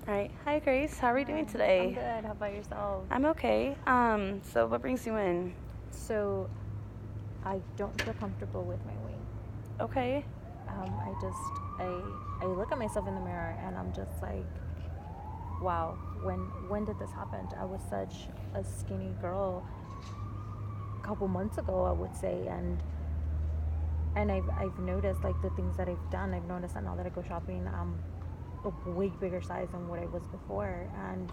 Right. Hi, Grace. How are you doing Hi, I'm today? good. How about yourself? I'm okay. So what brings you in? So, I don't feel comfortable with my weight. Okay. I just, I look at myself in the mirror and I'm just like, wow, when did this happen? I was such a skinny girl a couple months ago, I would say, and I've noticed like the things that I've done. I've noticed that now that I go shopping, I'm a way bigger size than what I was before, and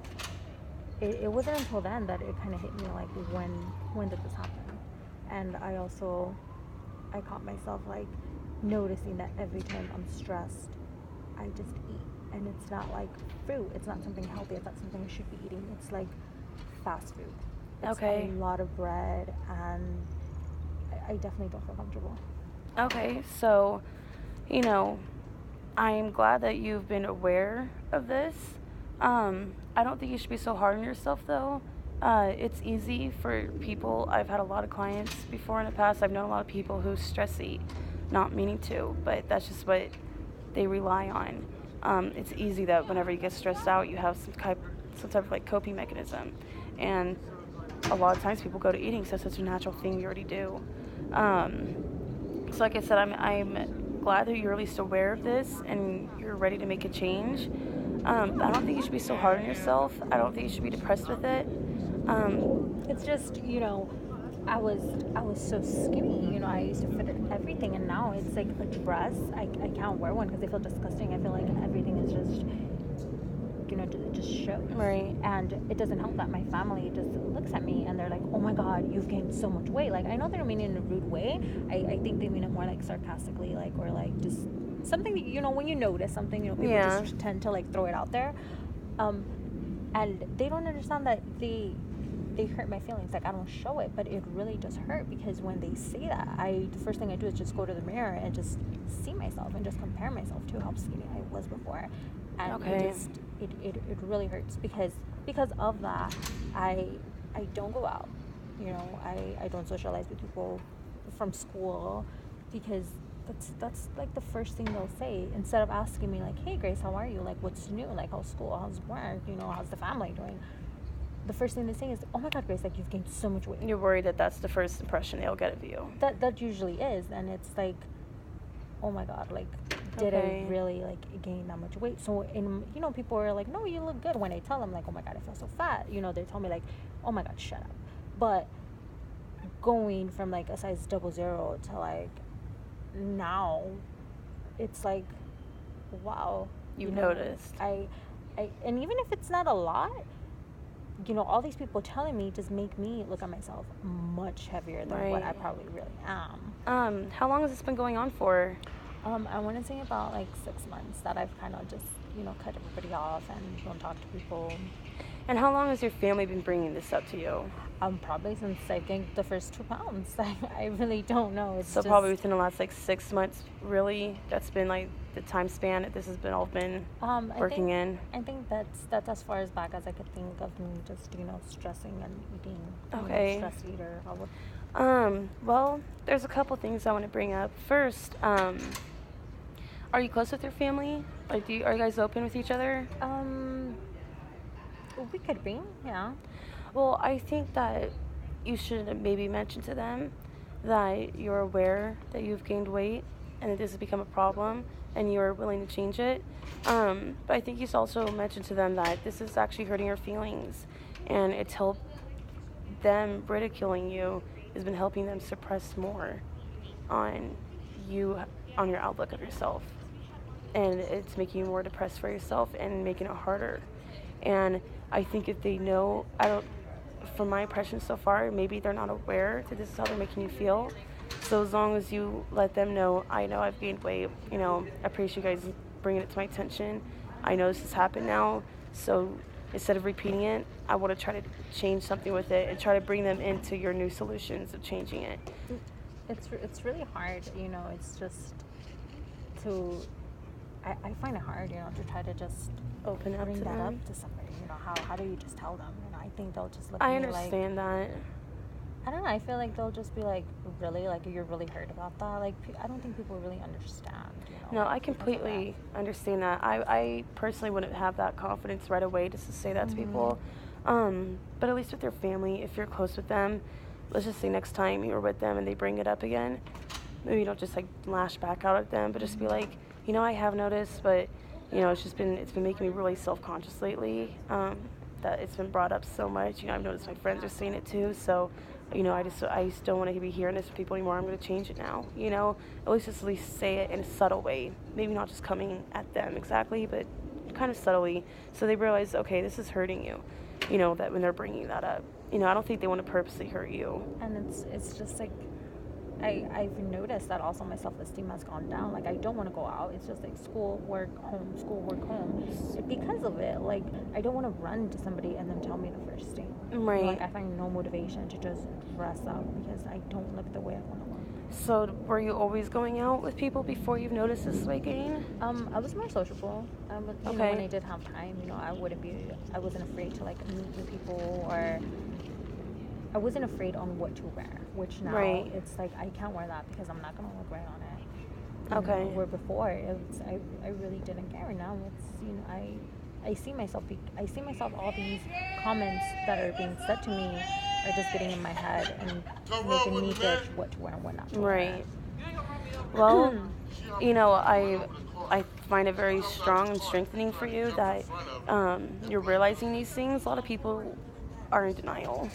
it wasn't until then that it kind of hit me like when did this happen. And I caught myself like noticing that every time I'm stressed, I just eat. And it's not like fruit, it's not something healthy, it's not something I should be eating. It's like fast food. It's a Okay. lot of bread, and I definitely don't feel comfortable. Okay. So, you know, I'm glad that you've been aware of this. I don't think you should be so hard on yourself, though. It's easy for people. I've had a lot of clients before in the past. I've known a lot of people who stress eat, not meaning to, but that's just what they rely on. It's easy that whenever you get stressed out, you have some type of like coping mechanism, and a lot of times people go to eating because that's such a natural thing you already do. Um, so, like I said, I'm glad that you're at least aware of this and you're ready to make a change. I don't think you should be so hard on yourself. I don't think you should be depressed with it. Um, It's just, I was so skinny. I used to fit everything, and now it's like a dress. I can't wear one because I feel disgusting. I feel like everything is just, it just shows. right. And it doesn't help that my family just looks at me and they're like, oh my God, you've gained so much weight. Like, I know they don't mean it in a rude way. I think they mean it more like sarcastically, like, or like just something that, when you notice something, people Yeah. just tend to like throw it out there. Um, and they don't understand that they hurt my feelings. Like, I don't show it, but it really does hurt because when they say that, the first thing I do is just go to the mirror and just see myself and just compare myself to how skinny I was before, and Okay. it really hurts because of that. I don't go out. I don't socialize with people from school because that's like the first thing they'll say instead of asking me like, hey Grace, how are you, like what's new, like how's school, how's work, how's the family doing. The first thing they say is, oh my God, Grace, like you've gained so much weight. You're worried that that's the first impression they'll get of you. That usually is, and it's like, oh my God, like did I Okay. really like gain that much weight? So, people are like, no, you look good. When I tell them like, oh my God, I feel so fat, they tell me like, oh my God, shut up. But going from like a size 00 to like now, it's like, wow. You've noticed. I and even if it's not a lot, all these people telling me just make me look at myself much heavier than what I Right. probably really am. How long has this been going on for? I want to say about like 6 months that I've kind of just, cut everybody off and don't talk to people. And how long has your family been bringing this up to you? Probably since I gained the first 2 pounds. I really don't know. It's So just, probably within the last like 6 months, really. That's been like the time span that this has been all been working in. I think that's as far as back as I could think of me just, stressing and eating. Okay. Stress eater. Well, there's a couple things I want to bring up. First, are you close with your family? Like, are you guys open with each other? We could be, yeah. Well, I think that you should maybe mention to them that you're aware that you've gained weight and that this has become a problem and you're willing to change it. But I think you should also mention to them that this is actually hurting your feelings, and it's helped them ridiculing you has been helping them suppress more on you, on your outlook of yourself. And it's making you more depressed for yourself and making it harder. And I think if they know, I don't, from my impression so far, maybe they're not aware that this is how they're making you feel. So as long as you let them know, I know I've gained weight, I appreciate you guys bringing it to my attention. I know this has happened now, so instead of repeating it, I want to try to change something with it and try to bring them into your new solutions of changing it. It's really hard, it's just to, I find it hard, to try to just Open up bring to that them. up to somebody. How do you just tell them? I think they'll just look I at me like, understand that. I don't know. I feel like they'll just be like, really, like you're really hurt about that. Like I don't think people really understand. No, I like, because of completely understand that. I personally wouldn't have that confidence right away just to say that to people. But at least with your family, if you're close with them, let's just say next time you're with them and they bring it up again, maybe you don't just like lash back out at them, but just be like, I have noticed, but it's been making me really self-conscious lately. That it's been brought up so much. I've noticed my friends are saying it too. So, I just don't want to be hearing this from people anymore. I'm going to change it now. At least say it in a subtle way. Maybe not just coming at them exactly, but kind of subtly, so they realize, okay, this is hurting you. That when they're bringing that up, I don't think they want to purposely hurt you. And it's just like I've noticed that also my self-esteem has gone down. Like I don't want to go out. It's just like school, work, home, school, work, home. Because of it, like I don't want to run to somebody and then tell me the first thing. Right. Like I find no motivation to just dress up because I don't look the way I want to look. So were you always going out with people before you've noticed this weight gain? I was more sociable. Okay. When I did have time, I wasn't afraid to like meet new people, or I wasn't afraid on what to wear, which now it's like I can't wear that because I'm not going to look right on it. Okay. Where before I really didn't care. Now it's I see myself all these comments that are being said to me are just getting in my head and making me judge what to wear and what not to wear. Right. Well, I find it very strong and strengthening for you that you're realizing these things. A lot of people are in denial,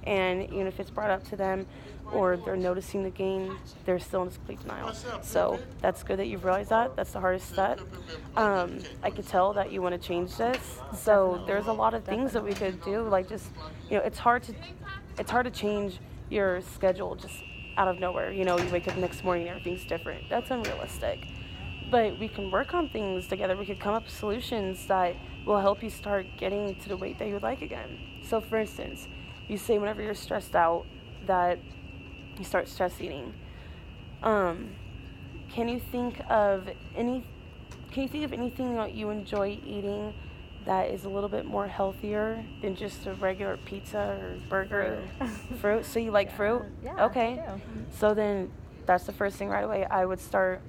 and even if it's brought up to them or they're noticing the gain, they're still in complete denial. So that's good that you've realized that. That's the hardest step. I could tell that you want to change this. So there's a lot of things that we could do. Like just, it's hard to change your schedule just out of nowhere. You wake up the next morning and everything's different. That's unrealistic. But we can work on things together. We could come up with solutions that will help you start getting to the weight that you would like again. So for instance, you say whenever you're stressed out that you start stress eating. Can you think of anything that you enjoy eating that is a little bit more healthier than just a regular pizza or burger? Fruit? So you like fruit? Yeah. Okay. I do. So then that's the first thing right away. I would start,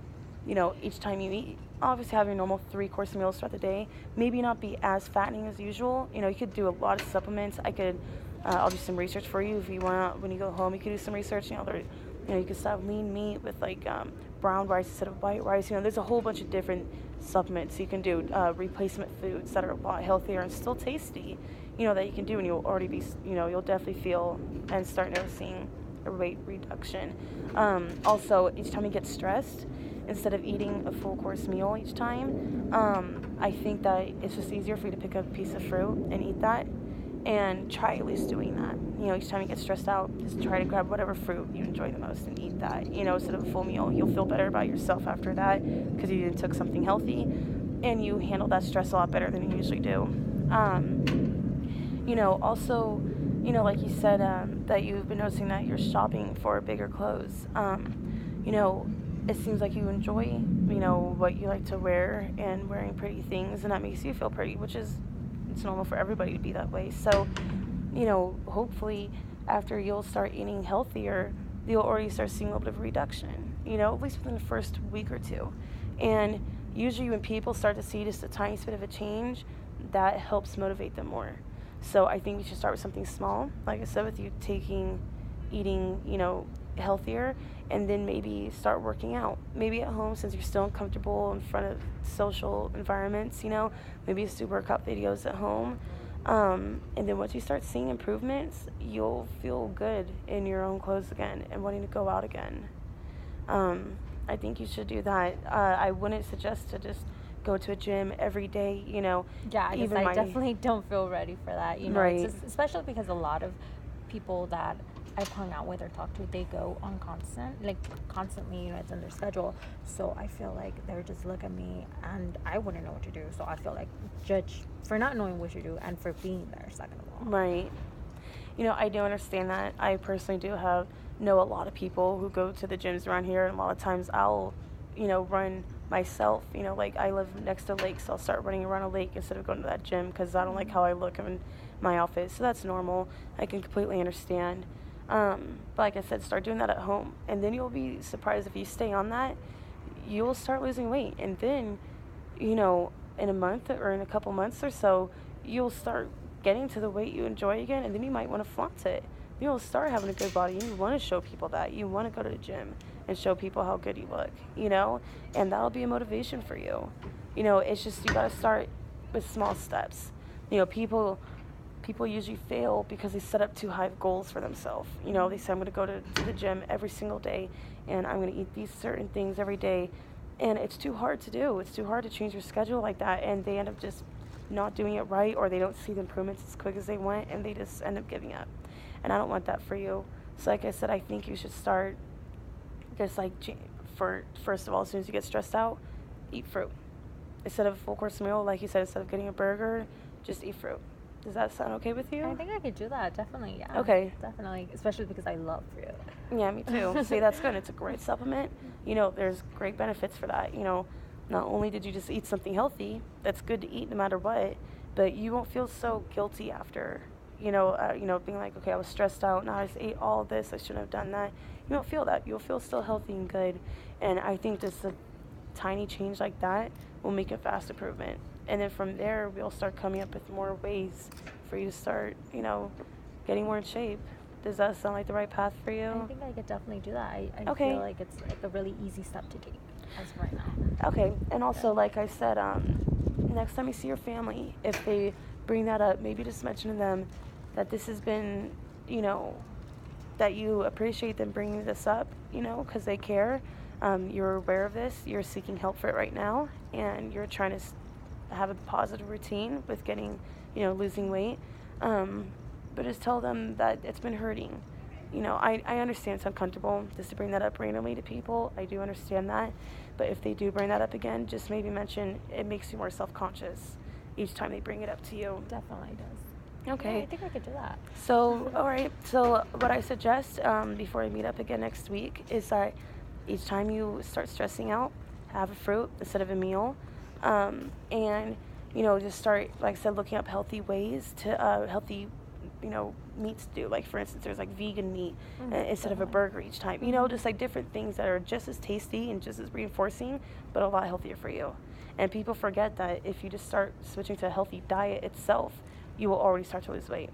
each time you eat, obviously have your normal 3-course meals throughout the day. Maybe not be as fattening as usual. You could do a lot of supplements. I'll do some research for you if you want. When you go home, you can do some research. You could start lean meat with like brown rice instead of white rice. There's a whole bunch of different supplements you can do. Replacement foods that are a lot healthier and still tasty. That you can do, and you'll already be. You'll definitely feel and start noticing a weight reduction. Also, each time you get stressed, instead of eating a full course meal each time, I think that it's just easier for you to pick up a piece of fruit and eat that, and try at least doing that. Each time you get stressed out, just try to grab whatever fruit you enjoy the most and eat that, instead of a full meal. You'll feel better about yourself after that because you took something healthy and you handle that stress a lot better than you usually do. Also, like you said, that you've been noticing that you're shopping for bigger clothes. It seems like you enjoy, what you like to wear and wearing pretty things, and that makes you feel pretty, which is, it's normal for everybody to be that way. So, hopefully after you'll start eating healthier, you'll already start seeing a little bit of reduction, at least within the first week or two. And usually when people start to see just a tiny bit of a change, that helps motivate them more. So I think we should start with something small, like I said, with you eating, healthier, and then maybe start working out. Maybe at home, since you're still uncomfortable in front of social environments, maybe just do workout videos at home. And then once you start seeing improvements, you'll feel good in your own clothes again and wanting to go out again. I think you should do that. I wouldn't suggest to just go to a gym every day, Yeah, because I definitely don't feel ready for that, Right. It's just, especially because a lot of people that I've hung out with or talked to, they go on constantly, it's in their schedule. So I feel like they're just look at me and I wouldn't know what to do. So I feel like judge for not knowing what to do and for being there, second of all. Right. I do understand that. I personally do know a lot of people who go to the gyms around here, and a lot of times I'll, run myself. Like I live next to a lake, so I'll start running around a lake instead of going to that gym because I don't like how I look in my outfit. So that's normal. I can completely understand. But like I said, start doing that at home, and then you'll be surprised if you stay on that, you'll start losing weight, and then, in a month or in a couple months or so, you'll start getting to the weight you enjoy again, and then you might want to flaunt it. You'll start having a good body, and you want to show people that. You want to go to the gym and show people how good you look, and that'll be a motivation for you. It's just you got to start with small steps. People usually fail because they set up too high of goals for themselves. They say, I'm going to go to the gym every single day, and I'm going to eat these certain things every day, and it's too hard to do. It's too hard to change your schedule like that, and they end up just not doing it right, or they don't see the improvements as quick as they want, and they just end up giving up. And I don't want that for you. So like I said, I think you should start just first of all, as soon as you get stressed out, eat fruit. Instead of a full course meal, like you said, instead of getting a burger, just eat fruit. Does that sound okay with you? I think I could do that, definitely, yeah. Okay. Definitely, especially because I love fruit. Yeah, me too. See, that's good. It's a great supplement. There's great benefits for that. Not only did you just eat something healthy, that's good to eat no matter what, but you won't feel so guilty after, being like, okay, I was stressed out, now I just ate all of this, I shouldn't have done that. You won't feel that. You'll feel still healthy and good. And I think just a tiny change like that will make a fast improvement. And then from there, we'll start coming up with more ways for you to start, getting more in shape. Does that sound like the right path for you? I think I could definitely do that. I Okay. feel like it's like a really easy step to take as of right now. Okay. And also, like I said, next time you see your family, if they bring that up, maybe just mention to them that this has been, that you appreciate them bringing this up, because they care. You're aware of this. You're seeking help for it right now, and you're trying to have a positive routine with getting, losing weight. But just tell them that it's been hurting. I understand it's uncomfortable just to bring that up randomly to people. I do understand that. But if they do bring that up again, just maybe mention it makes you more self-conscious each time they bring it up to you. Definitely does. Okay. Yeah, I think I could do that. So, all right. So what I suggest before we meet up again next week is that each time you start stressing out, have a fruit instead of a meal. And, just start, like I said, looking up healthy ways to, healthy, meats to do. Like, for instance, there's like vegan meat instead of a burger each time. Just like different things that are just as tasty and just as reinforcing, but a lot healthier for you. And people forget that if you just start switching to a healthy diet itself, you will already start to lose weight.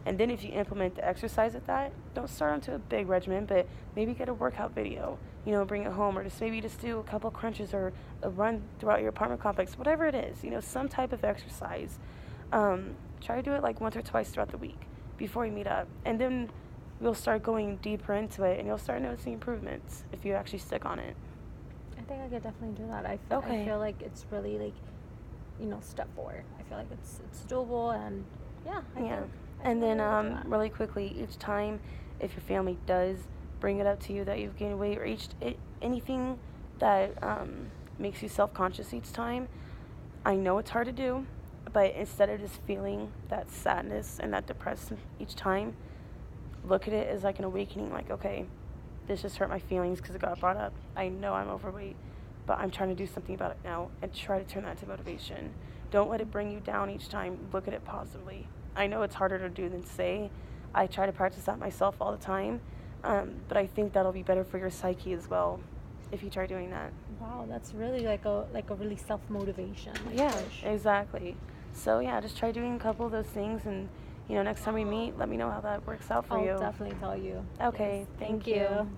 And then if you implement the exercise with that, don't start onto a big regimen, but maybe get a workout video, bring it home, or just maybe just do a couple of crunches or a run throughout your apartment complex, whatever it is, some type of exercise. Try to do it like once or twice throughout the week before you meet up. And then we'll start going deeper into it, and you'll start noticing improvements if you actually stick on it. I think I could definitely do that. I feel like it's really like, step forward. I feel like it's doable, and yeah. And then really quickly, each time if your family does bring it up to you that you've gained weight, or anything that makes you self-conscious each time, I know it's hard to do, but instead of just feeling that sadness and that depression each time, look at it as like an awakening, like, okay, this just hurt my feelings because it got brought up. I know I'm overweight, but I'm trying to do something about it now, and try to turn that into motivation. Don't let it bring you down each time. Look at it positively. I know it's harder to do than say. I try to practice that myself all the time, but I think that'll be better for your psyche as well if you try doing that. Wow, that's really like a really self-motivation. Yeah, push. exactly. So yeah, just try doing a couple of those things, and next time we meet, let me know how that works out for you. I'll definitely tell you. Okay, Yes, thank you.